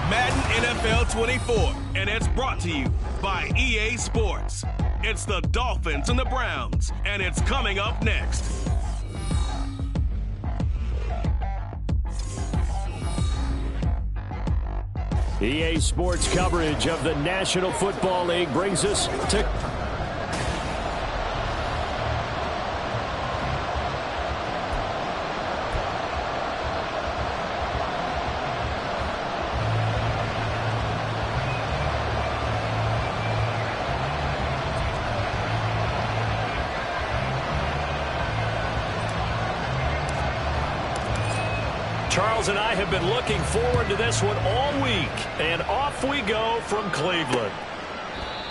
Madden NFL 24, and it's brought to you by EA Sports. It's the Dolphins and the Browns, and it's coming up next. EA Sports coverage of the National Football League brings us to... Charles and I have been looking forward to this one all week, and off we go from Cleveland.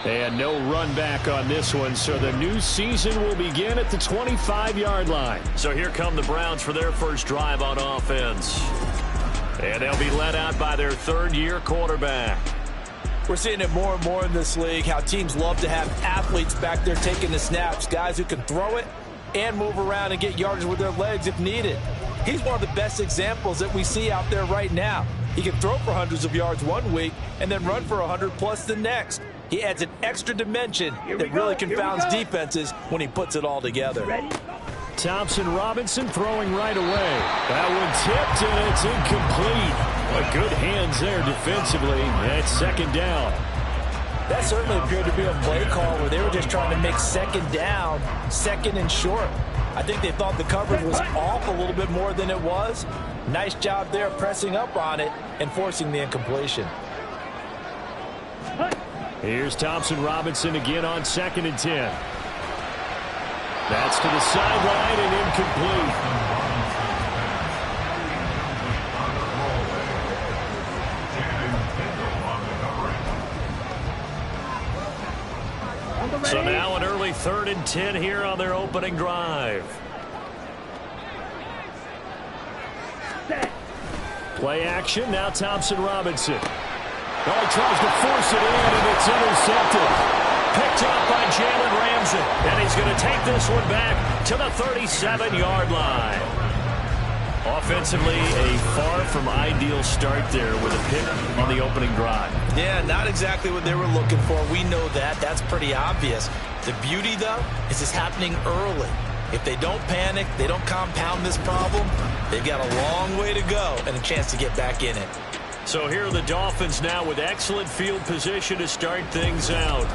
And no run back on this one, so the new season will begin at the 25-yard line. So here come the Browns for their first drive on offense. And they'll be led out by their third-year quarterback. We're seeing it more and more in this league, how teams love to have athletes back there taking the snaps, guys who can throw it and move around and get yardage with their legs if needed. He's one of the best examples that we see out there right now. He can throw for hundreds of yards one week and then run for 100+ the next. He adds an extra dimension that really confounds defenses when he puts it all together. Thompson Robinson throwing right away. That one tipped, and it's incomplete. But good hands there defensively. That's second down. That certainly appeared to be a play call where they were just trying to make second down, second and short. I think they thought the coverage was off a little bit more than it was. Nice job there pressing up on it and forcing the incompletion. Here's Thompson Robinson again on 2nd and 10. That's to the sideline and incomplete. So now an early 3rd and 10 here on their opening drive. Play action, now Thompson Robinson. Well, he tries to force it in, and it's intercepted. Picked up by Jalen Ramsey, and he's going to take this one back to the 37-yard line. Offensively, a far from ideal start there with a pick on the opening drive. Yeah, not exactly what they were looking for. We know that. That's pretty obvious. The beauty, though, is it's happening early. If they don't panic, they don't compound this problem, they've got a long way to go and a chance to get back in it. So here are the Dolphins now with excellent field position to start things out.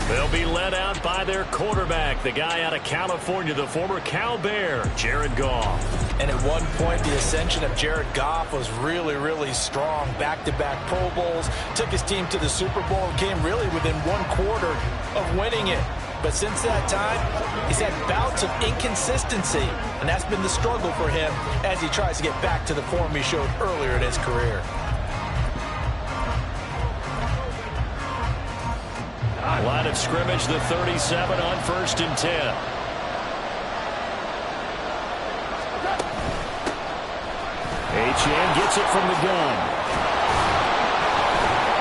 They'll be led out by their quarterback, the guy out of California, the former Cal Bear, Jared Goff. And at one point, the ascension of Jared Goff was really, really strong. Back-to-back Pro Bowls, took his team to the Super Bowl and came really within 1/4 of winning it. But since that time, he's had bouts of inconsistency, and that's been the struggle for him as he tries to get back to the form he showed earlier in his career. Line of scrimmage, the 37 on 1st and 10. Achane gets it from the gun.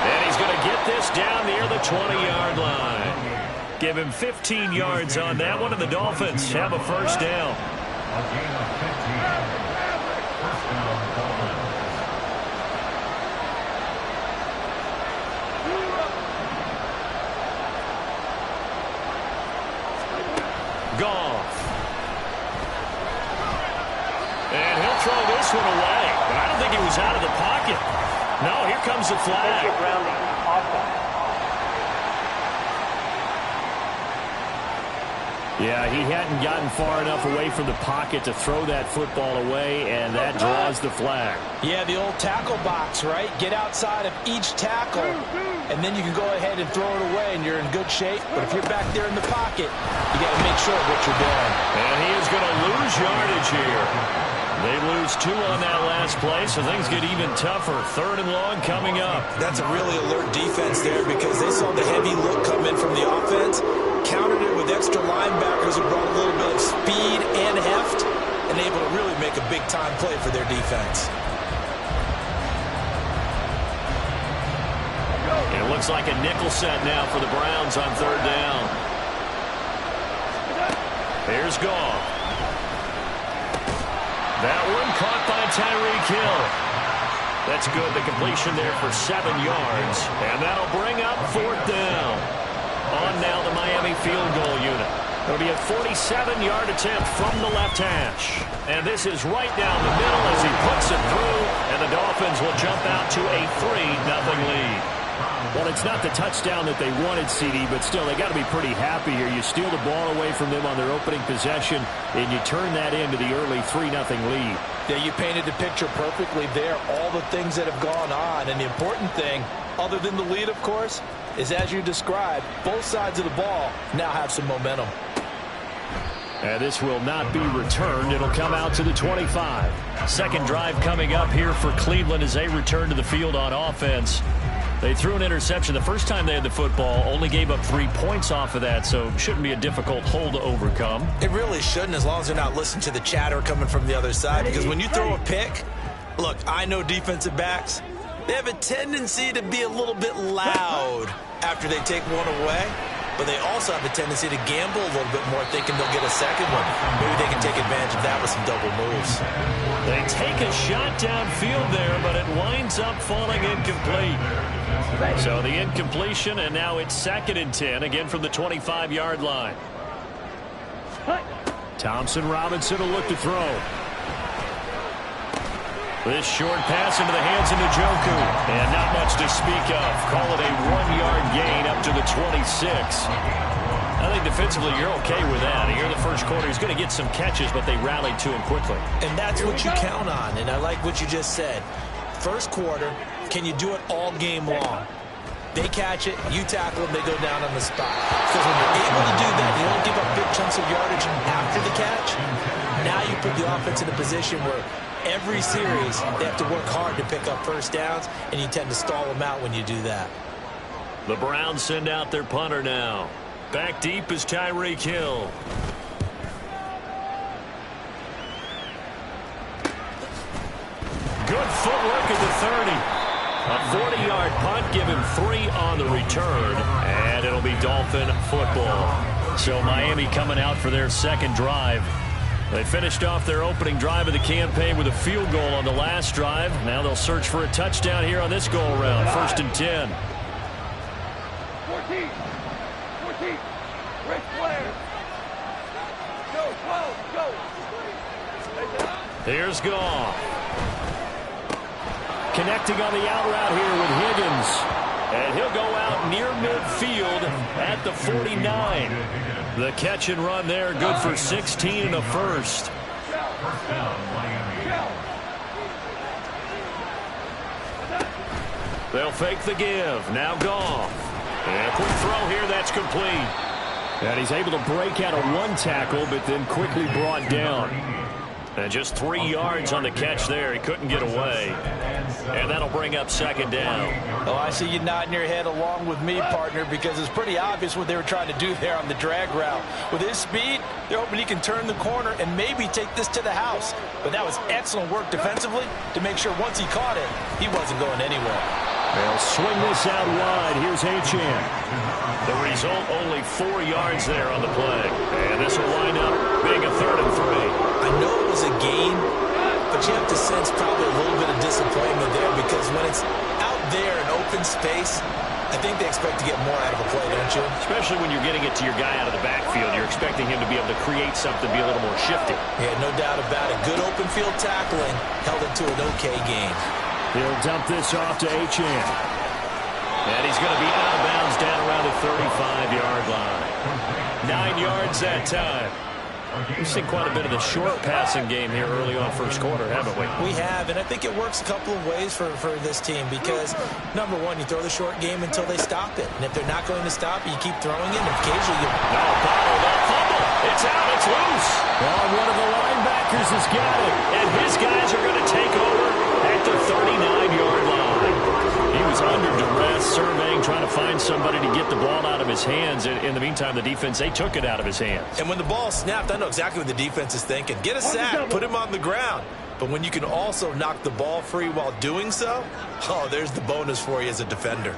And he's going to get this down near the 20-yard line. Give him 15 yards on that one, and the Dolphins have a first down. A gain of 15. First down, Dolphins. Goff. And he'll throw this one away. But I don't think he was out of the pocket. No, here comes the flag. Yeah, he hadn't gotten far enough away from the pocket to throw that football away, and that draws the flag. Yeah, the old tackle box, right? Get outside of each tackle, and then you can go ahead and throw it away, and you're in good shape. But if you're back there in the pocket, you got to make sure of what you're doing. And he is going to lose yardage here. They lose 2 on that last play, so things get even tougher. 3rd and long coming up. That's a really alert defense there because they saw the heavy look come in from the offense, countered it with extra linebackers who brought a little bit of speed and heft, and able to really make a big-time play for their defense. It looks like a nickel set now for the Browns on 3rd down. Here's Goff. That one caught by Tyreek Hill. That's good. The completion there for 7 yards. And that'll bring up 4th down. On now the Miami field goal unit. It'll be a 47-yard attempt from the left hash. And this is right down the middle as he puts it through. And the Dolphins will jump out to a 3-0 lead. Well, it's not the touchdown that they wanted, CD, but still, they got to be pretty happy here. You steal the ball away from them on their opening possession, and you turn that into the early 3-0 lead. Yeah, you painted the picture perfectly there, all the things that have gone on. And the important thing, other than the lead, of course, is as you described, both sides of the ball now have some momentum. And this will not be returned. It'll come out to the 25. Second drive coming up here for Cleveland as they return to the field on offense. They threw an interception the first time they had the football, only gave up 3 points off of that, so shouldn't be a difficult hole to overcome. It really shouldn't, as long as they're not listening to the chatter coming from the other side, because when you throw a pick, look, I know defensive backs, they have a tendency to be a little bit loud after they take one away, but they also have a tendency to gamble a little bit more, thinking they'll get a second one. Maybe they can take advantage of that with some double moves. They take a shot downfield there, but it winds up falling incomplete. So the incompletion, and now it's 2nd and 10, again from the 25-yard line. Thompson Robinson will look to throw. This short pass into the hands of Njoku. And not much to speak of. Call it a 1-yard gain up to the 26. I think defensively you're okay with that. Here in the first quarter, he's going to get some catches, but they rallied to him quickly. And that's what you count on, and I like what you just said. First quarter, can you do it all game long? They catch it, you tackle them, they go down on the spot. Because when you're able to do that, you don't give up big chunks of yardage after the catch. Now you put the offense in a position where every series they have to work hard to pick up first downs, and you tend to stall them out when you do that. The Browns send out their punter now. Back deep is Tyreek Hill. Good footwork at the 30. A 40-yard punt, give him 3 on the return, and it'll be Dolphin football. So Miami coming out for their second drive. They finished off their opening drive of the campaign with a field goal on the last drive. Now they'll search for a touchdown here on this go-around. 1st and 10. 14. Rick Flair. Go, 12, go. Here's Goff. Connecting on the out route here with Higgins. And he'll go out near midfield at the 49. The catch and run there, good for 16 and a first. They'll fake the give. Now Goff. And a quick throw here, that's complete. And he's able to break out of 1 tackle, but then quickly brought down. And just 3 yards on the catch there. He couldn't get away. And that'll bring up 2nd down. Oh, I see you nodding your head along with me, partner, because it's pretty obvious what they were trying to do there on the drag route. With his speed, they're hoping he can turn the corner and maybe take this to the house. But that was excellent work defensively to make sure once he caught it, he wasn't going anywhere. They'll swing this out wide. Here's Achane. The result, only 4 yards there on the play. And this will wind up being a 3rd and 3. I know it was a gain, but you have to sense probably a little bit of disappointment there, because when it's out there in open space, I think they expect to get more out of a play, don't you? Especially when you're getting it to your guy out of the backfield. You're expecting him to be able to create something, be a little more shifty. Yeah, no doubt about it. Good open field tackling held it to an okay gain. He'll dump this off to Achane. And he's going to be out of bounds down around the 35-yard line. 9 yards that time. We've seen quite a bit of the short passing game here early on first quarter, haven't we? We have, and I think it works a couple of ways for this team, because, number one, you throw the short game until they stop it. And if they're not going to stop it, you keep throwing it, and occasionally you... No, Powell, that fumble. It's out, it's loose. Well, one of the linebackers has got it, and his guys are going to take over at the 39-yard line. He was under duress, surveying, trying to find somebody to get the ball out of his hands. In the meantime, the defense, they took it out of his hands. And when the ball snapped, I know exactly what the defense is thinking. Get a sack, put him on the ground. But when you can also knock the ball free while doing so, oh, there's the bonus for you as a defender.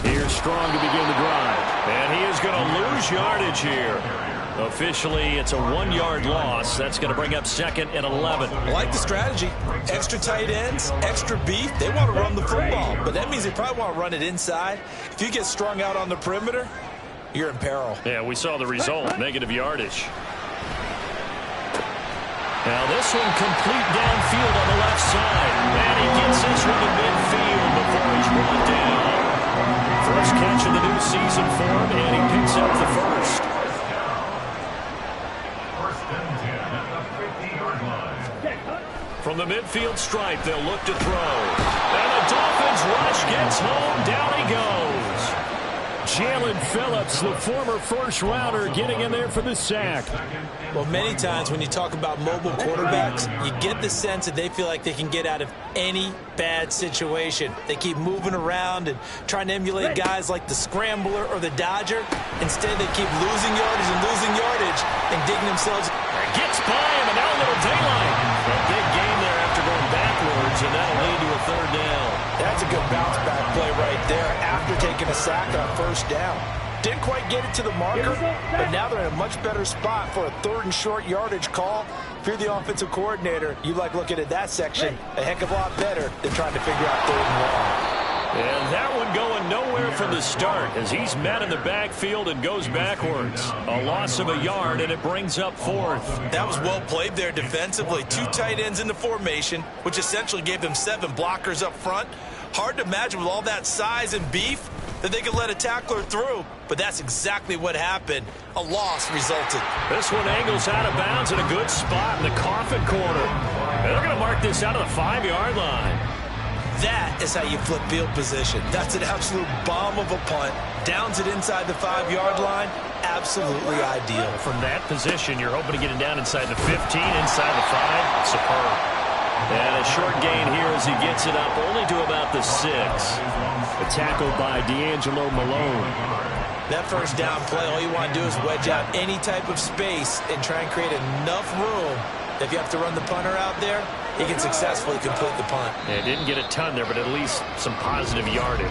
Here's Strong to begin the drive. And he is going to lose yardage here. Officially, it's a 1-yard loss. That's going to bring up 2nd and 11. I like the strategy. Extra tight ends, extra beef. They want to run the football, but that means they probably want to run it inside. If you get strung out on the perimeter, you're in peril. Yeah, we saw the result, negative yardage. Now this one complete downfield on the left side. And he gets this one to midfield before he's brought down. First catch of the new season for him, and he picks up the first. First and 10 at the 50-yard line. From the midfield stripe, they'll look to throw. And the Dolphins rush gets home. Down he goes. Jalen Phillips, the former first-rounder, getting in there for the sack. Well, many times when you talk about mobile quarterbacks, you get the sense that they feel like they can get out of any bad situation. They keep moving around and trying to emulate guys like the Scrambler or the Dodger. Instead, they keep losing yardage and digging themselves. Gets by him, and now a little daylight. A big game there after going backwards, and that'll lead to a 3rd down. That's a good bounce-back play right there after taking a sack on 1st down. Didn't quite get it to the marker, but now they're in a much better spot for a 3rd and short yardage call. If you're the offensive coordinator, you like looking at that section a heck of a lot better than trying to figure out 3rd and long. And that one going nowhere from the start as he's met in the backfield and goes backwards. A loss of a yard, and it brings up 4th. That was well played there defensively. 2 tight ends in the formation, which essentially gave them 7 blockers up front. Hard to imagine with all that size and beef that they could let a tackler through, but that's exactly what happened. A loss resulted. This one angles out of bounds in a good spot in the coffin corner. And they're going to mark this out of the 5-yard line. That is how you flip field position. That's an absolute bomb of a punt. Downs it inside the 5-yard line. Absolutely ideal. From that position, you're hoping to get it down inside the 15, inside the 5. Superb. And a short gain here as he gets it up only to about the 6. A tackle by D'Angelo Malone. That 1st down play, all you want to do is wedge out any type of space and try and create enough room. If you have to run the punter out there, he can successfully complete the punt. Yeah, didn't get a ton there, but at least some positive yardage.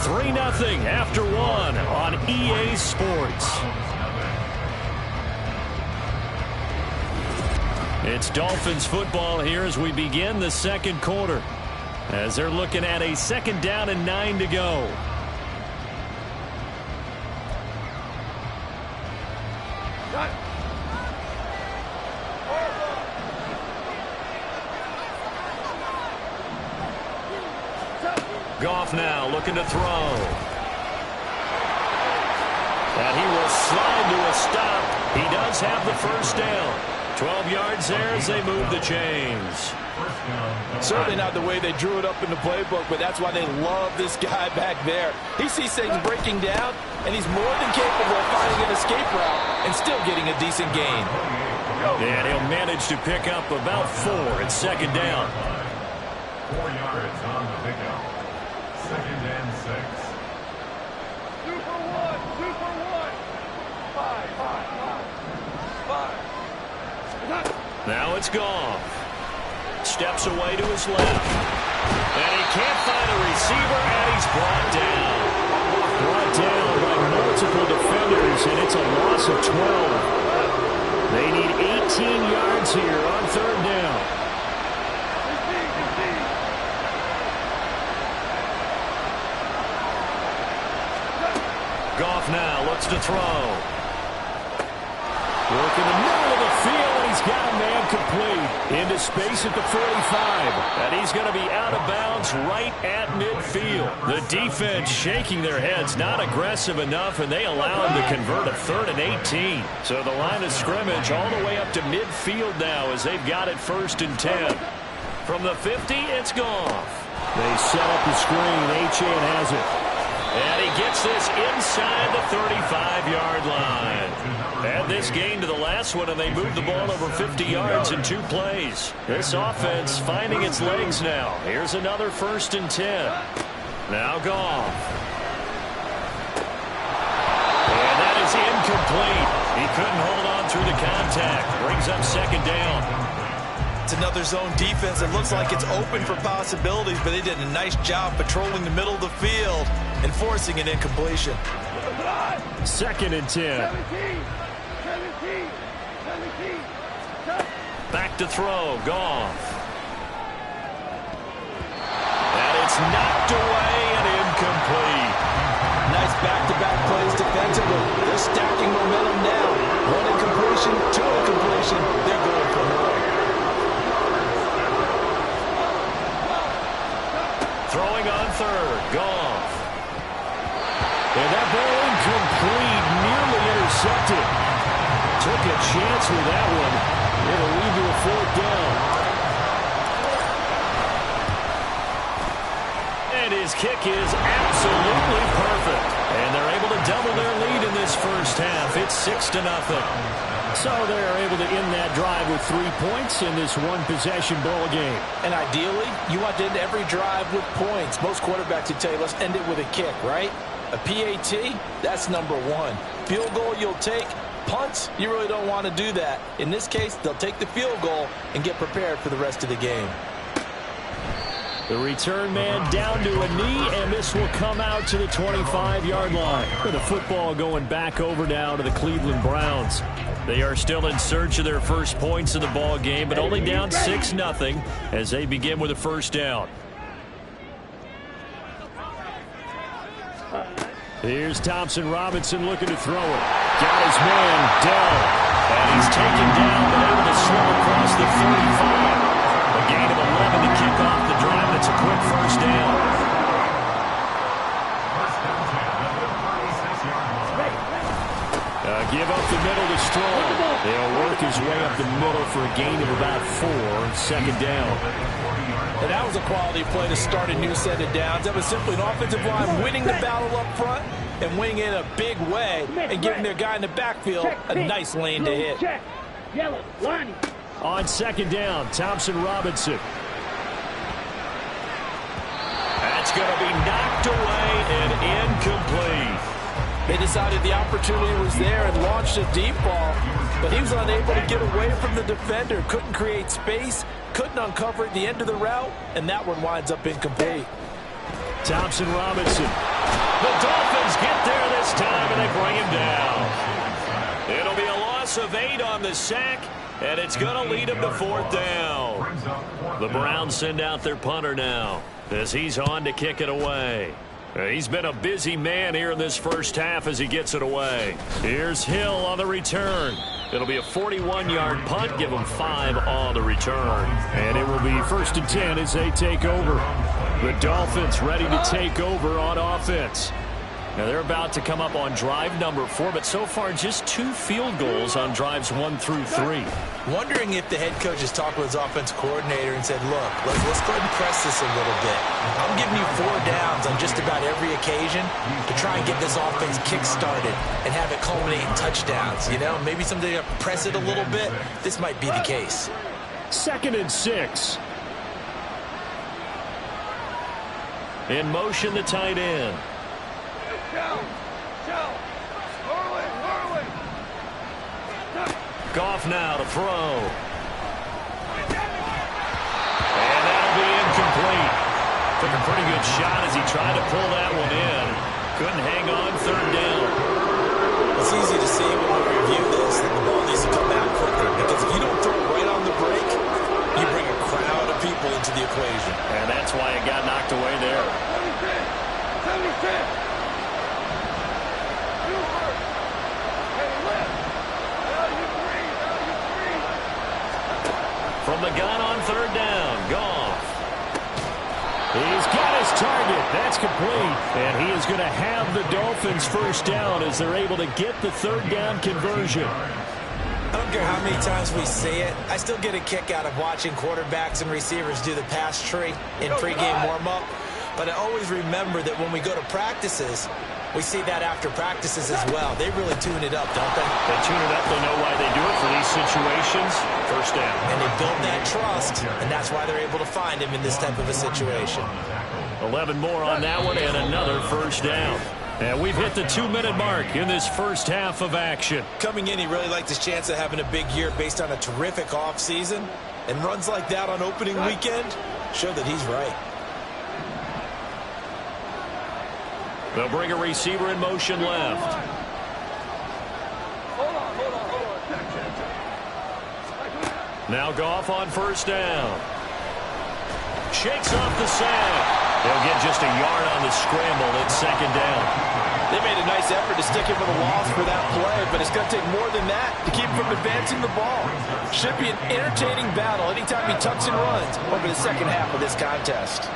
3-0 after 1 on EA Sports. It's Dolphins football here as we begin the 2nd quarter. As they're looking at a 2nd down and 9 to go. Goff now looking to throw. And he will slide to a stop. He does have the 1st down. 12 yards there as they move the chains. Certainly not the way they drew it up in the playbook, but that's why they love this guy back there. He sees things breaking down, and he's more than capable of finding an escape route and still getting a decent gain. And he'll manage to pick up about 4 at 2nd down. 4 yards on the pickup. 2nd and 6. 2 for 1. 2 for 1. 5. Now it's Goff. Steps away to his left. And he can't find a receiver, and he's brought down. Brought down by multiple defenders, and it's a loss of 12. They need 18 yards here on 3rd down. Goff now looks to throw. Work in the middle of the field, and he's got a man complete. Into space at the 45. And he's going to be out of bounds right at midfield. The defense shaking their heads, not aggressive enough, and they allow him to convert a 3rd and 18. So the line of scrimmage all the way up to midfield now as they've got it 1st and 10. From the 50, it's Goff. They set up the screen. Achane has it. And he gets this inside the 35-yard line. Add this gain to the last one, and they move the ball over 50 yards in 2 plays. This offense finding its legs now. Here's another 1st and 10. Now Goff. And that is incomplete. He couldn't hold on through the contact. Brings up 2nd down. It's another zone defense that looks like it's open for possibilities, but they did a nice job patrolling the middle of the field and forcing an incompletion. 2nd and 10. 17. Back to throw. Goff. And it's knocked away and incomplete. Nice back-to-back plays defensively. They're stacking momentum now. 1 incompletion, 2 incompletion. They're going for more. Throwing on 3rd. Goff. And that ball incomplete. Nearly intercepted. Took a chance with that one. It'll lead to a 4th down. And his kick is absolutely perfect. And they're able to double their lead in this first half. It's 6-0. So they're able to end that drive with 3 points in this one-possession ball game. And ideally, you want to end every drive with points. Most quarterbacks would tell you, let's end it with a kick, right? A PAT, that's number 1. Field goal you'll take. Punts, you really don't want to do that. In this case, they'll take the field goal and get prepared for the rest of the game. The return man down to a knee, and this will come out to the 25-yard line. With the football going back over now to the Cleveland Browns. They are still in search of their first points in the ball game, but only down 6-0 as they begin with a 1st down. Here's Thompson Robinson looking to throw it. Got his man down. And he's taken down, but able to swim across the 35. A gain of 11 to kick off the drive. That's a quick 1st down. Give up the middle to Strong. They'll work his way up the middle for a gain of about 4. 2nd down. And that was a quality play to start a new set of downs. That was simply an offensive line winning the battle up front and winning it in a big way and giving their guy in the backfield a nice lane to hit. Yellow, line. On 2nd down, Thompson Robinson. That's going to be knocked away and incomplete. They decided the opportunity was there and launched a deep ball, but he was unable to get away from the defender. Couldn't create space, couldn't uncover at the end of the route, and that one winds up incomplete. Thompson Robinson. The Dolphins get there this time, and they bring him down. It'll be a loss of 8 on the sack, and it's going to lead them to 4th down. The Browns send out their punter now as he's on to kick it away. He's been a busy man here in this first half as he gets it away. Here's Hill on the return. It'll be a 41-yard punt. Give him 5 on the return. And it will be 1st and 10 as they take over. The Dolphins ready to take over on offense. Now they're about to come up on drive number 4, but so far just 2 field goals on drives 1 through 3. Wondering if the head coach has talked with his offensive coordinator and said, look, let's go ahead and press this a little bit. I'm giving you 4 downs on just about every occasion to try and get this offense kick-started and have it culminate in touchdowns. You know, maybe someday I press it a little bit. This might be the case. 2nd and 6. In motion, the tight end. Goff now to throw. And that'll be incomplete. Took a pretty good shot as he tried to pull that one in. Couldn't hang on 3rd down. It's easy to see when we review this that the ball needs to come out quicker, because if you don't throw it right on the break, you bring a crowd of people into the equation. And that's why it got knocked away there. 76. From the gun on 3rd down, Goff. He's got his target. That's complete. And he is going to have the Dolphins 1st down as they're able to get the 3rd down conversion. I don't care how many times we see it. I still get a kick out of watching quarterbacks and receivers do the pass tree in pregame warm-up. But I always remember that when we go to practices, we see that after practices as well. They really tune it up, don't they? They tune it up. They know why they do it for these situations. 1st down. And they build that trust, and that's why they're able to find him in this type of a situation. 11 more on that one and another 1st down. And we've hit the 2-minute mark in this first half of action. Coming in, he really liked his chance of having a big year based on a terrific offseason. And runs like that on opening weekend show that he's right. They'll bring a receiver in motion left. Hold on. Now Goff on first down. Shakes off the sack. They'll get just a yard on the scramble at second down. They made a nice effort to stick him with a loss for that play, but it's going to take more than that to keep him from advancing the ball. Should be an entertaining battle anytime he tucks and runs over the second half of this contest.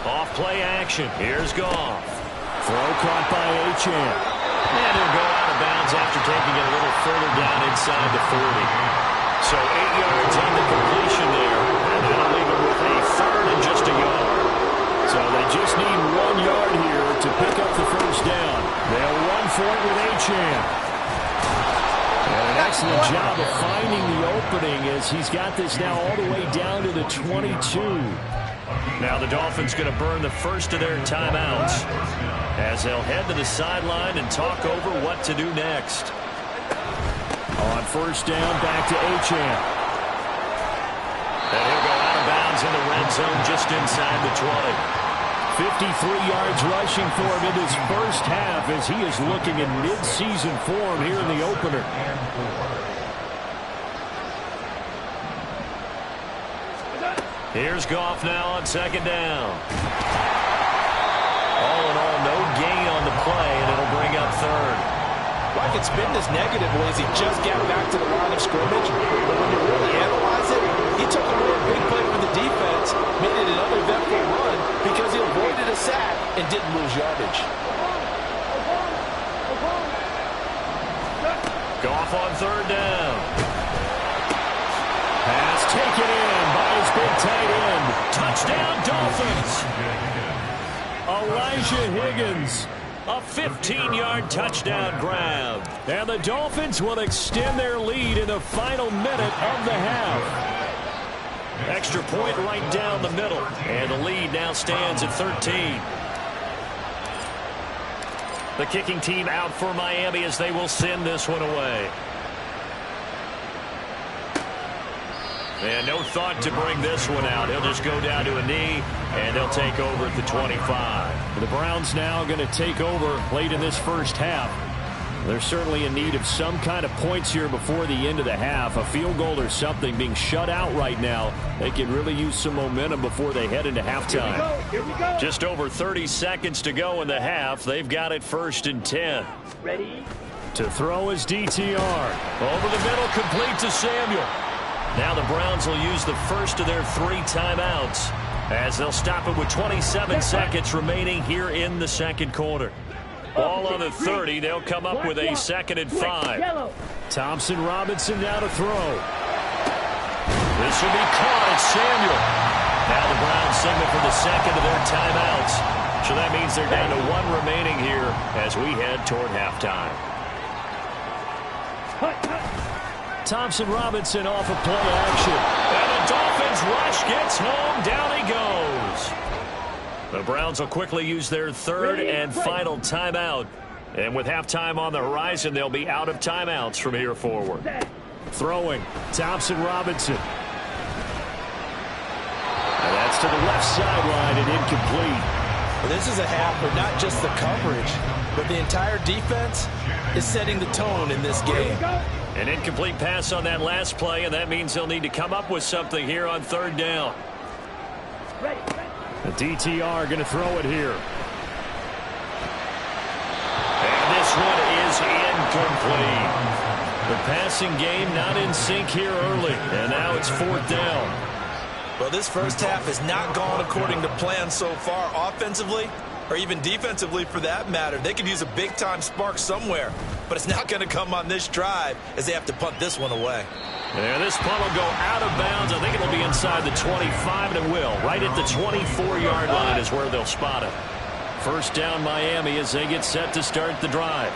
Off play action. Here's Goff. Throw caught by Achane. And he'll go out of bounds after taking it a little further down inside the 40. So 8 yards on the completion there. And that'll leave him with a third and just a yard. So they just need 1 yard here to pick up the first down. They'll run for it with Achane. And an excellent job of finding the opening as he's got this now all the way down to the 22. Now the Dolphins going to burn the first of their timeouts as they'll head to the sideline and talk over what to do next. On first down, back to Achane. And he'll go out of bounds in the red zone just inside the 20. 53 yards rushing for him in this first half as he is looking in mid-season form here in the opener. Here's Goff now on second down. All in all, no gain on the play, and it'll bring up third. Well, I can spin this negatively as he just got back to the line of scrimmage. But when you really analyze it, he took a really big play for the defense, made it an uneventful run because he avoided a sack and didn't lose yardage. Goff on third down. Pass taken in by his big tight end. Touchdown, Dolphins. Elijah Higgins. A 15-yard touchdown grab. And the Dolphins will extend their lead in the final minute of the half. Extra point right down the middle. And the lead now stands at 13. The kicking team out for Miami as they will send this one away. And no thought to bring this one out. He'll just go down to a knee, and they'll take over at the 25. The Browns now going to take over late in this first half. They're certainly in need of some kind of points here before the end of the half. A field goal or something being shut out right now. They can really use some momentum before they head into halftime. Here we go. Just over 30 seconds to go in the half. They've got it 1st and 10. Ready? To throw is DTR. Over the middle, complete to Samuel. Now the Browns will use the first of their 3 timeouts as they'll stop it with 27 seconds remaining here in the second quarter. Ball on the 30. They'll come up with a 2nd and 5. Thompson Robinson now to throw. This will be caught at Samuel. Now the Browns signal for the 2nd of their timeouts. So that means they're down to 1 remaining here as we head toward halftime. Thompson Robinson off of play action. And the Dolphins rush gets home. Down he goes. The Browns will quickly use their 3rd and final timeout. And with halftime on the horizon, they'll be out of timeouts from here forward. Throwing, Thompson Robinson. And that's to the left sideline and incomplete. Well, this is a half where not just the coverage, but the entire defense is setting the tone in this game. An incomplete pass on that last play, and that means they'll need to come up with something here on 3rd down. The DTR going to throw it here. And this one is incomplete. The passing game not in sync here early, and now it's 4th down. Well, this first half has not gone according to plan so far offensively, or even defensively for that matter. They could use a big-time spark somewhere, but it's not going to come on this drive as they have to punt this one away. And this punt will go out of bounds. I think it'll be inside the 25, and it will. Right at the 24-yard line is where they'll spot it. First down Miami as they get set to start the drive.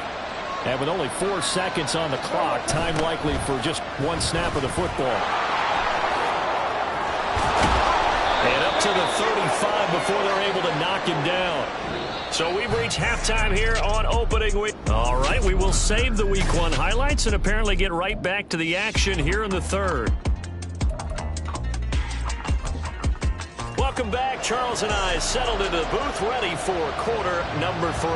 And with only 4 seconds on the clock, time likely for just 1 snap of the football. And up to the 35 before they're able to knock him down. So we've reached halftime here on opening week. All right, we will save the week 1 highlights and apparently get right back to the action here in the 3rd. Welcome Welcome back. Charles and I settled into the booth, ready for quarter number 3.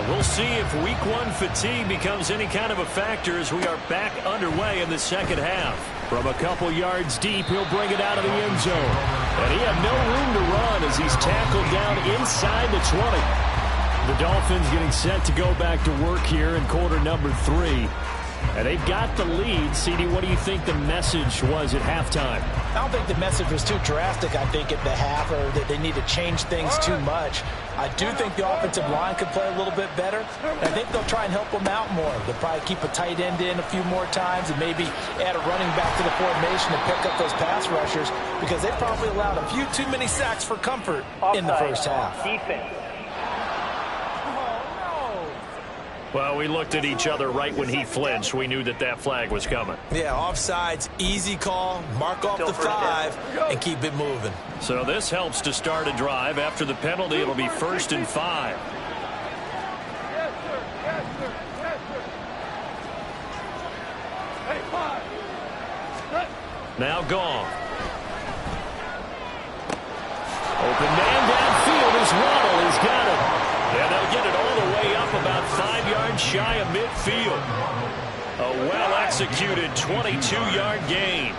We'll see if week 1 fatigue becomes any kind of a factor as we are back underway in the second half. From a couple yards deep, he'll bring it out of the end zone. And he had no room to run as he's tackled down inside the 20. The Dolphins getting set to go back to work here in quarter number 3. And they've got the lead. CD, what do you think the message was at halftime? I don't think the message was too drastic, I think, at the half, or that they need to change things too much. I do think the offensive line could play a little bit better, and I think they'll try and help them out more. They'll probably keep a tight end in a few more times and maybe add a running back to the formation to pick up those pass rushers, because they probably allowed a few too many sacks for comfort in the first half. Defense. Well, we looked at each other right when he flinched. We knew that that flag was coming. Yeah, offsides, easy call, mark off the 5, and keep it moving. So this helps to start a drive. After the penalty, it'll be 1st and 5. Yes, sir. Yes, sir. Yes, sir. Hey, 5. Now gone. Open man downfield is Waddle. He's got it. And they'll get it all the way up about 5 yards shy of midfield. A well-executed 22-yard gain.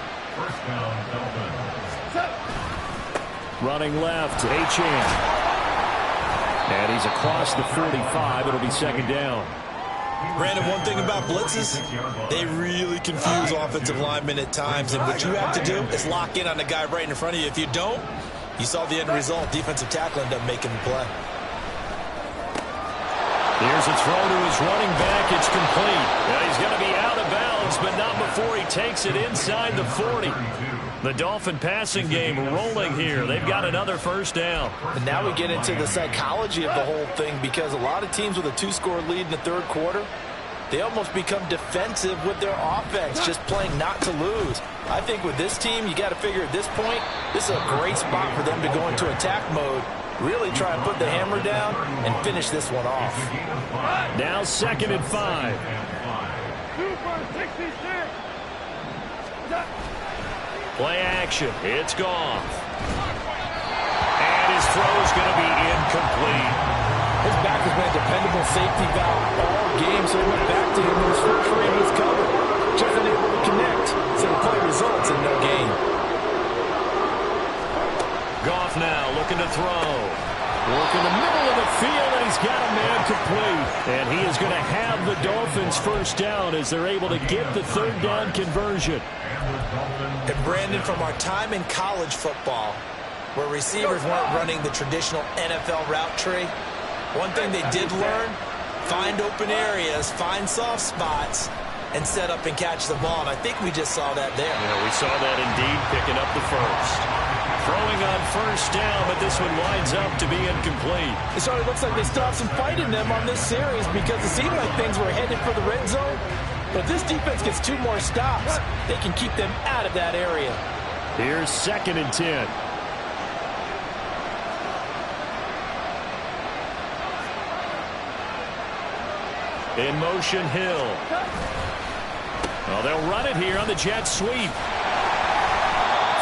Running left, Achane. And he's across the 45. It'll be 2nd down. Brandon, one thing about blitzes, they really confuse offensive linemen at times. And what you have to do is lock in on the guy right in front of you. If you don't, you saw the end result. Defensive tackle ended up making the play. Here's a throw to his running back. It's complete. Now he's going to be out of bounds, but not before he takes it inside the 40. The Dolphin passing game rolling here. They've got another 1st down. And now we get into the psychology of the whole thing, because a lot of teams with a 2-score lead in the 3rd quarter, they almost become defensive with their offense, just playing not to lose. I think with this team, you got to figure at this point, this is a great spot for them to go into attack mode. Really try and put the hammer down and finish this one off. Now 2nd and 5. Super 66. Play action. It's gone. And his throw is going to be incomplete. His back has been a dependable safety valve all game, so he went back to him when his first read was covered. Just unable to connect, so the play results in no gain. Goff now looking to throw. Work in the middle of the field, and he's got a man complete. And he is going to have the Dolphins 1st down as they're able to get the 3rd down conversion. And Brandon, from our time in college football, where receivers weren't running the traditional NFL route tree, one thing they did learn, find open areas, find soft spots, and set up and catch the ball. And I think we just saw that there. Yeah, we saw that indeed, picking up the 1st. Throwing on 1st down, but this one winds up to be incomplete. It certainly looks like they still have some fight in them on this series, because it seemed like things were headed for the red zone. But if this defense gets 2 more stops, they can keep them out of that area. Here's 2nd and 10. In motion, Hill. Well, they'll run it here on the jet sweep.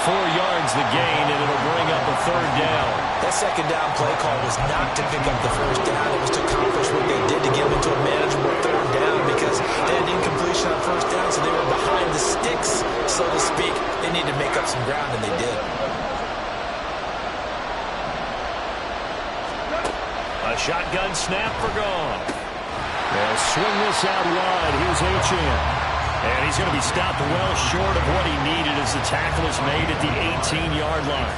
4 yards the gain, and it'll bring up a 3rd down. That 2nd down play call was not to pick up the 1st down. It was to accomplish what they did to get them into a manageable 3rd down, because they had incompletion on 1st down, so they were behind the sticks, so to speak. They needed to make up some ground, and they did. A shotgun snap for Goff. They'll swing this out wide. Here's Achane. And he's going to be stopped well short of what he needed as the tackle is made at the 18-yard line.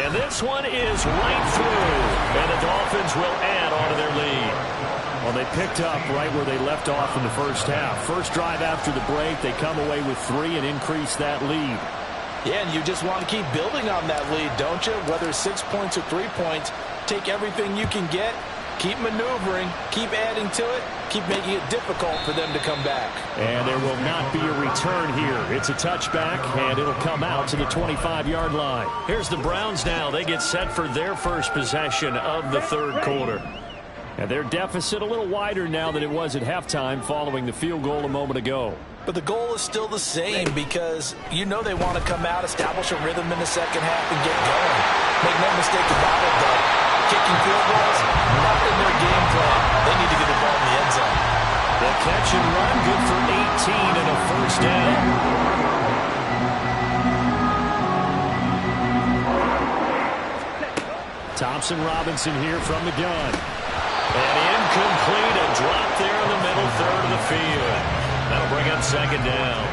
And this one is right through. And the Dolphins will add on to their lead. Well, they picked up right where they left off in the 1st half. First drive after the break, they come away with 3 and increase that lead. Yeah, and you just want to keep building on that lead, don't you? Whether it's 6 points or 3 points, take everything you can get. Keep maneuvering, keep adding to it, keep making it difficult for them to come back. And there will not be a return here. It's a touchback, and it'll come out to the 25-yard line. Here's the Browns now. They get set for their 1st possession of the 3rd quarter. And their deficit a little wider now than it was at halftime following the field goal a moment ago. But the goal is still the same because you know they want to come out, establish a rhythm in the second half, and get going. Make no mistake about it, though. Kicking field goals, not in their game plan. They need to get the ball in the end zone. The catch and run, good for 18 and a first down. Thompson Robinson here from the gun. And incomplete, a drop there in the middle third of the field. That'll bring up second down.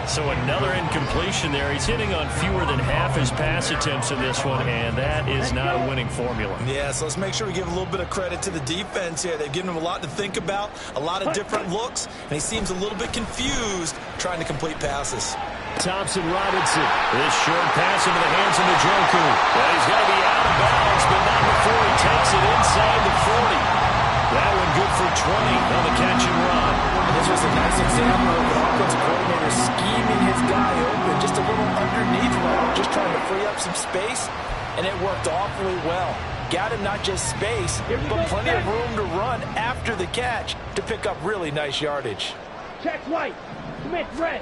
So another incompletion there. He's hitting on fewer than half his pass attempts in this one, and that is not a winning formula. Yeah, so let's make sure we give a little bit of credit to the defense here. They've given him a lot to think about, a lot of different looks, and he seems a little bit confused trying to complete passes. Thompson Robinson. This short pass into the hands of Njoku. Well, he's going to be out of bounds, but not before he takes it inside the 40. That one good for 20 on the catch and run. This was a nice example of an offensive coordinator scheming his guy open, just a little underneath route, just trying to free up some space, and it worked awfully well. Got him not just space, but plenty of room to run after the catch to pick up really nice yardage. Check white. Smith red.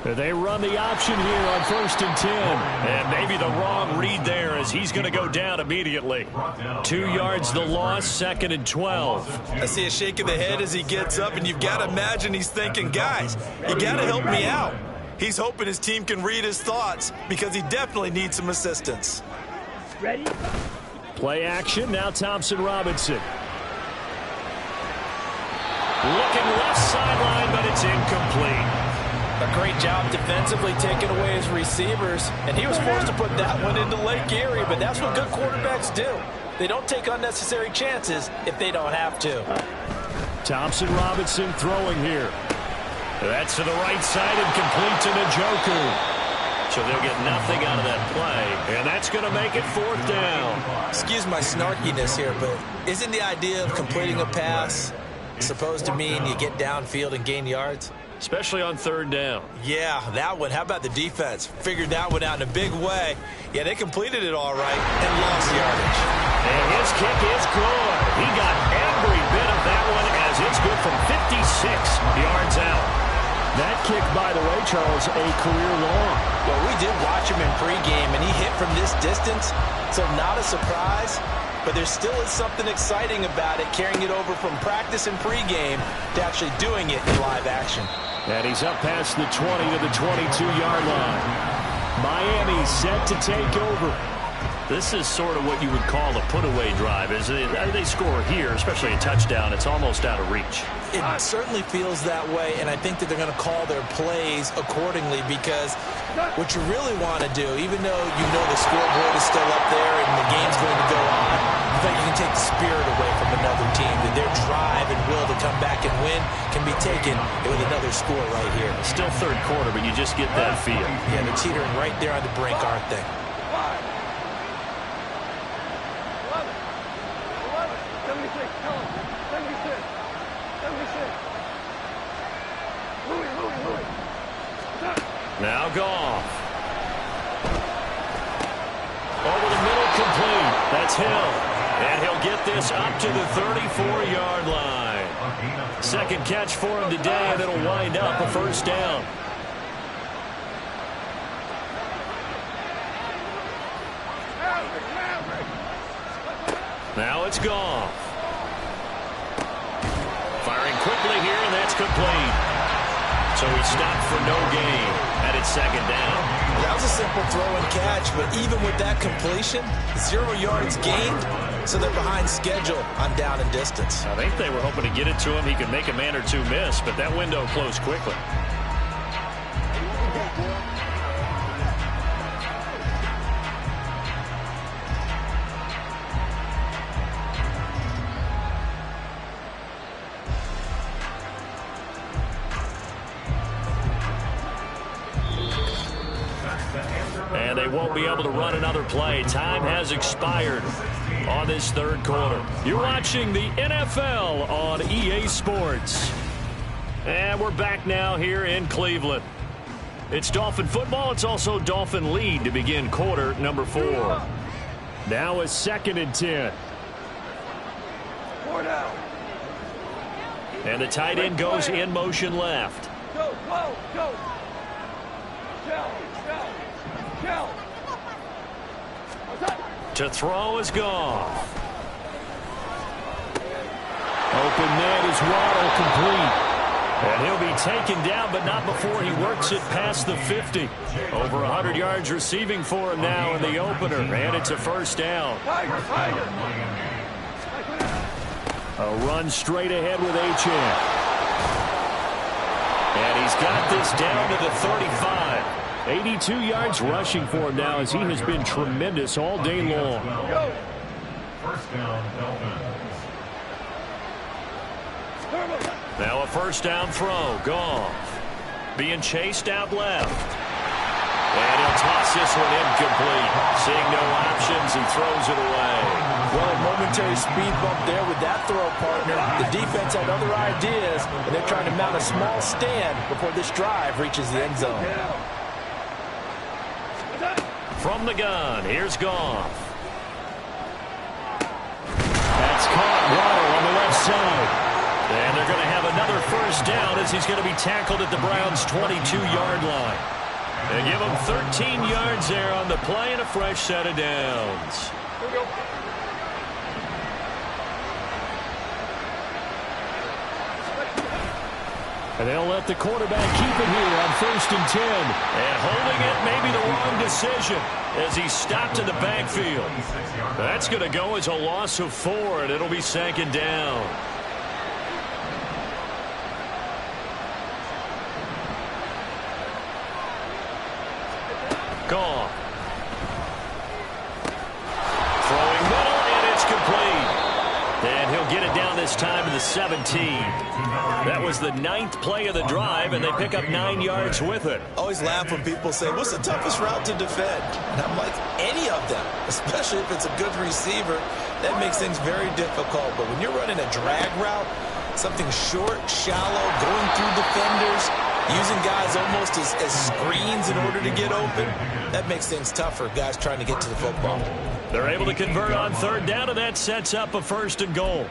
They run the option here on 1st and 10. And maybe the wrong read there as he's going to go down immediately. 2 yards the loss, 2nd and 12. I see a shake of the head as he gets up, and you've got to imagine he's thinking, guys, you got to help me out. He's hoping his team can read his thoughts because he definitely needs some assistance. Ready? Play action, now Thompson Robinson. Looking left sideline, but it's incomplete. A great job defensively taking away his receivers, and he was forced to put that one into Lake Erie, but that's what good quarterbacks do. They don't take unnecessary chances if they don't have to. Thompson Robinson throwing here. That's to the right side and complete to Njoku. So they'll get nothing out of that play, and that's going to make it 4th down. Excuse my snarkiness here, but isn't the idea of completing a pass supposed to mean you get downfield and gain yards? Especially on 3rd down. Yeah, that one. How about the defense? Figured that one out in a big way. Yeah, they completed it all right and lost yardage. And his kick is good. He got every bit of that one as it's good from 56 yards out. That kick, by the way, Charles, a career long. Well, we did watch him in pregame, and he hit from this distance, so not a surprise. But there still is something exciting about it, carrying it over from practice and pregame to actually doing it in live action. And he's up past the 20 to the 22-yard line. Miami set to take over. This is sort of what you would call a put-away drive. As they score here, especially a touchdown, it's almost out of reach. It certainly feels that way, and I think that they're going to call their plays accordingly because what you really want to do, even though you know the scoreboard is still up there and the game's going to go on, I think you can take the spirit away from another team, that their drive and will to come back and win can be taken with another score right here. Still 3rd quarter, but you just get that feel. Yeah, they're teetering right there on the brink, aren't they? 76. Louis. Now Goff. Over the middle, complete. That's Hill. And he'll get this up to the 34-yard line. 2nd catch for him today, and it'll wind up a 1st down. Now it's Goff. Firing quickly here, and that's complete. So he stopped for no gain, and it's 2nd down. That was a simple throw and catch, but even with that completion, 0 yards gained, so they're behind schedule on down and distance. I think they were hoping to get it to him. He could make a man or two miss, but that window closed quickly. And they won't be able to run another play. Time has expired on this 3rd quarter. You're watching the NFL on EA Sports. And we're back now here in Cleveland. It's Dolphin football. It's also Dolphin lead to begin quarter number 4. Now it's 2nd and 10. 4 down. And the tight end goes in motion left. Go, go, go. Kill. To throw is Goff. Open net is Waddle, complete. And he'll be taken down, but not before he works it past the 50. Over 100 yards receiving for him now in the opener, and it's a first down. A run straight ahead with Achane. And he's got this down to the 35. 82 yards rushing for him now as he has been tremendous all day long. First down, Dolphins. Now a first down throw. Goff being chased out left. And he'll toss this one incomplete. Seeing no options, he throws it away. Well, a momentary speed bump there with that throw, partner. The defense had other ideas, and they're trying to mount a small stand before this drive reaches the end zone. From the gun, here's Goff. That's caught. Waddle on the left side. And they're going to have another first down as he's going to be tackled at the Browns' 22-yard line. They give him 13 yards there on the play and a fresh set of downs. Here we go. And they'll let the quarterback keep it here on 1st and 10. And holding it may be the wrong decision as he stopped in the backfield. That's going to go as a loss of 4, and it'll be 2nd down. Goff. Throwing middle, and it's complete. And he'll get it down this time to the 17. That was the 9th play of the drive, and they pick up 9 yards with it. Always laugh when people say, what's the toughest route to defend? And I'm like, any of them, especially if it's a good receiver. That makes things very difficult. But when you're running a drag route, something short, shallow, going through defenders, using guys almost as screens in order to get open, that makes things tough for guys trying to get to the football. They're able to convert on 3rd down, and that sets up a 1st and goal.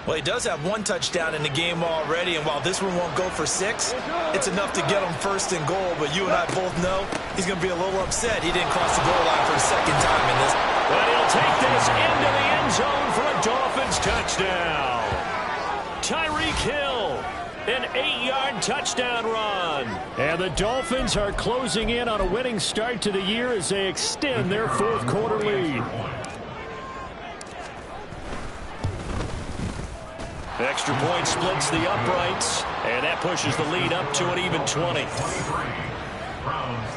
Well, he does have 1 touchdown in the game already, and while this one won't go for 6, it's enough to get him 1st and goal. But you and I both know he's going to be a little upset he didn't cross the goal line for a 2nd time in this. But he'll take this into the end zone for a Dolphins touchdown. Tyreek Hill, an 8-yard touchdown run. And the Dolphins are closing in on a winning start to the year as they extend their 4th quarter lead. Extra point splits the uprights, and that pushes the lead up to an even 20.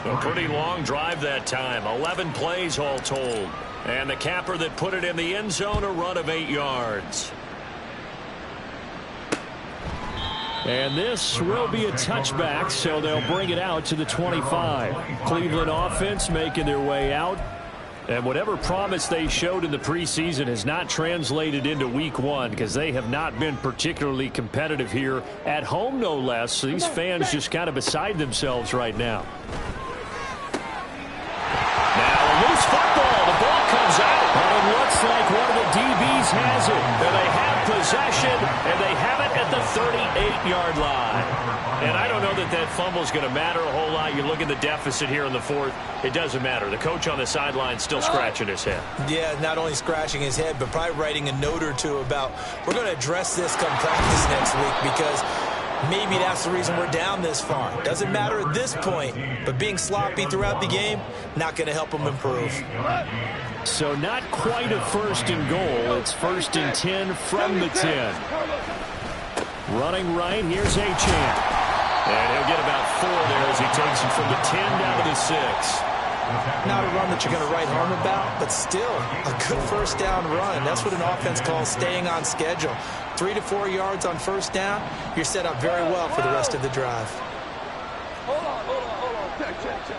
A pretty long drive that time, 11 plays all told. And the capper that put it in the end zone, a run of 8 yards. And this will be a touchback, so they'll bring it out to the 25. Cleveland offense making their way out. And whatever promise they showed in the preseason has not translated into week 1 because they have not been particularly competitive here at home, no less. So these fans just kind of beside themselves right now. Now a loose football. The ball comes out. And it looks like one of the DBs has it. And they have possession, and they have it at the 38-yard line. And I don't know that that fumble is going to matter a whole lot. You look at the deficit here in the 4th. It doesn't matter. The coach on the sideline still scratching his head. Yeah, not only scratching his head, but probably writing a note or two about we're going to address this come practice next week because maybe that's the reason we're down this far. Doesn't matter at this point, but being sloppy throughout the game, not going to help them improve. So not quite a 1st and goal. It's 1st and 10 from the 10. Running right, here's Achane. And he'll get about 4 there as he takes it from the 10 down to the 6. Not a run that you're going to write home about, but still a good 1st down run. That's what an offense calls staying on schedule. 3 to 4 yards on 1st down, you're set up very well for the rest of the drive. Hold on. Check.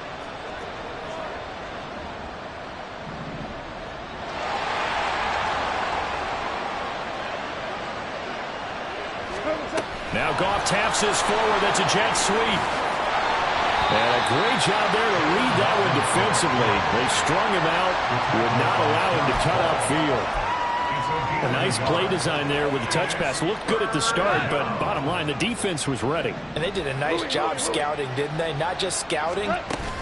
Now Goff taps this forward. That's a jet sweep. And a great job there to read that one defensively. They strung him out, would not allow him to cut upfield. A nice play design there with the touch pass. Looked good at the start, but bottom line, the defense was ready. And they did a nice job scouting, didn't they? Not just scouting,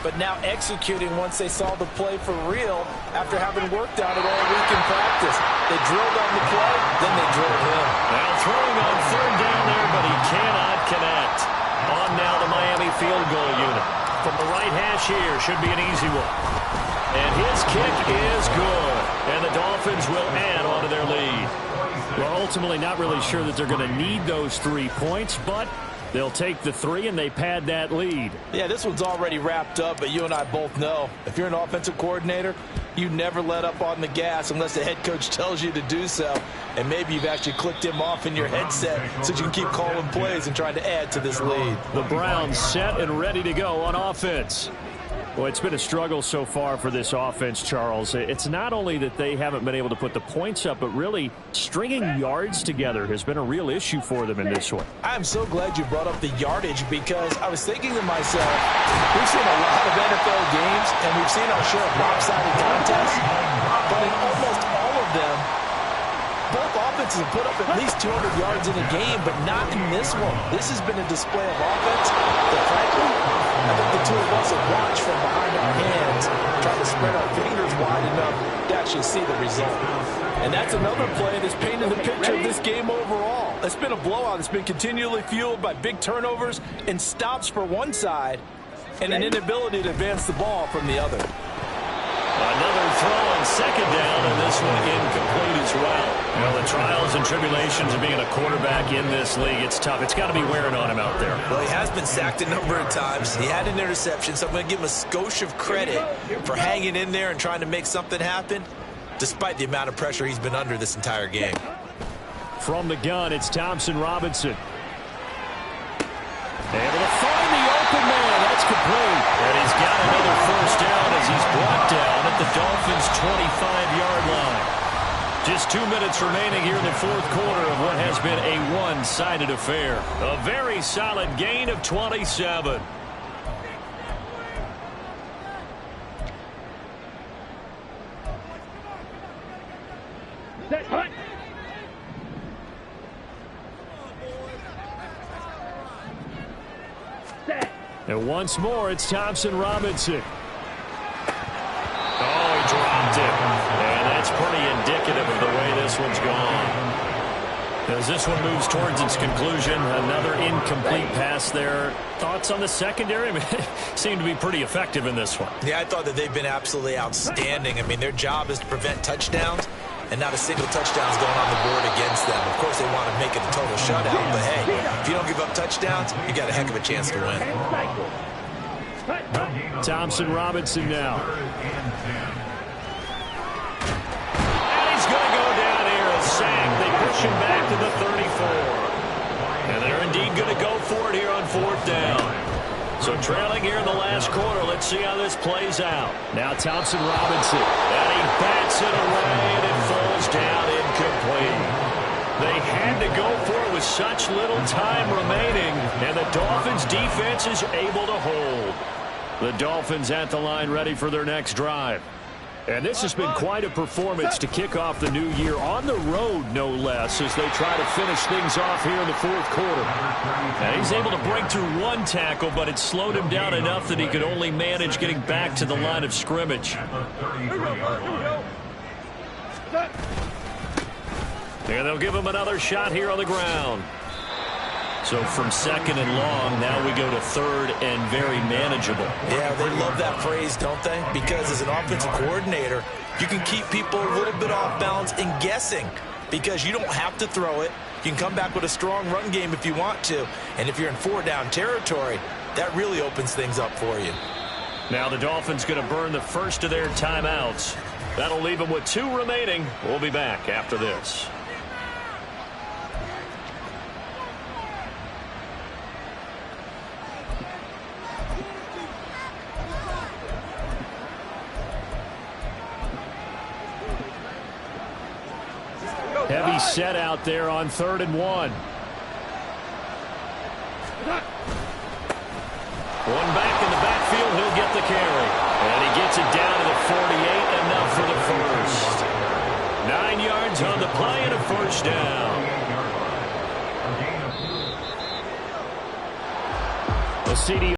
but now executing once they saw the play for real after having worked on it all week in practice. They drilled on the play, then they drilled him. Now throwing on third down there, but he cannot connect. On now the Miami field goal unit. From the right hash here, should be an easy one. And his kick is good. And the Dolphins will add on to their lead. Well, ultimately not really sure that they're going to need those 3 points, but they'll take the 3 and they pad that lead. Yeah, this one's already wrapped up, but you and I both know if you're an offensive coordinator, you never let up on the gas unless the head coach tells you to do so. And maybe you've actually clicked him off in your headset so you can keep calling plays and trying to add to this lead. The Browns set and ready to go on offense. Well, it's been a struggle so far for this offense, Charles. It's not only that they haven't been able to put the points up, but really stringing yards together has been a real issue for them in this one. I'm so glad you brought up the yardage because I was thinking to myself, we've seen a lot of NFL games and we've seen our share of lopsided contests, but in almost all of them, both offenses have put up at least 200 yards in a game, but not in this one. This has been a display of offense that, frankly, I think the two of us have watched from behind our hands, trying to spread our fingers wide enough to actually see the result. And that's another play that's painted the picture of this game overall. It's been a blowout. It's been continually fueled by big turnovers and stops for one side and an inability to advance the ball from the other. Another throw on second down, and this one incomplete as well. Well, the trials and tribulations of being a quarterback in this league, it's tough. It's got to be wearing on him out there. Well, he has been sacked a number of times. He had an interception, so I'm going to give him a skosh of credit for hanging in there and trying to make something happen, despite the amount of pressure he's been under this entire game. From the gun, it's Thompson Robinson. Able to find the open man. That's complete. And he's got another first down as he's brought down at the Dolphins' 25-yard line. Just 2 minutes remaining here in the fourth quarter of what has been a one-sided affair. A very solid gain of 27. Set, hunt. And once more, it's Thompson Robinson. Oh, he dropped it. And that's pretty indicative of the way this one's gone. As this one moves towards its conclusion, another incomplete pass there. Thoughts on the secondary? I mean, seem to be pretty effective in this one. Yeah, I thought that they've been absolutely outstanding. I mean, their job is to prevent touchdowns, and not a single touchdown's going on the board against them. Of course, they want to make it a total shutout, but hey, if you don't give up touchdowns, you got a heck of a chance to win. Thompson Robinson now. And he's going to go down here, a sack. They push him back to the 34. And they're indeed going to go for it here on fourth down. So trailing here in the last quarter. Let's see how this plays out. Now Thompson Robinson. And he bats it away, and it falls down incomplete. They had to go for it with such little time remaining, and the Dolphins' defense is able to hold. The Dolphins at the line ready for their next drive. And this has been quite a performance to kick off the new year on the road, no less, as they try to finish things off here in the fourth quarter. And he's able to break through one tackle, but it slowed him down enough that he could only manage getting back to the line of scrimmage. And they'll give him another shot here on the ground. So from second and long, now we go to third and very manageable. Yeah, they love that phrase, don't they? Because as an offensive coordinator, you can keep people a little bit off balance and guessing because you don't have to throw it. You can come back with a strong run game if you want to. And if you're in four-down territory, that really opens things up for you. Now the Dolphins going to burn the first of their timeouts. That'll leave them with 2 remaining. We'll be back after this. Heavy set out there on 3rd and 1. One back in the backfield, he'll get the carry. And he gets it down to the 48, enough for the first. 9 yards on the play. touchdown. A CD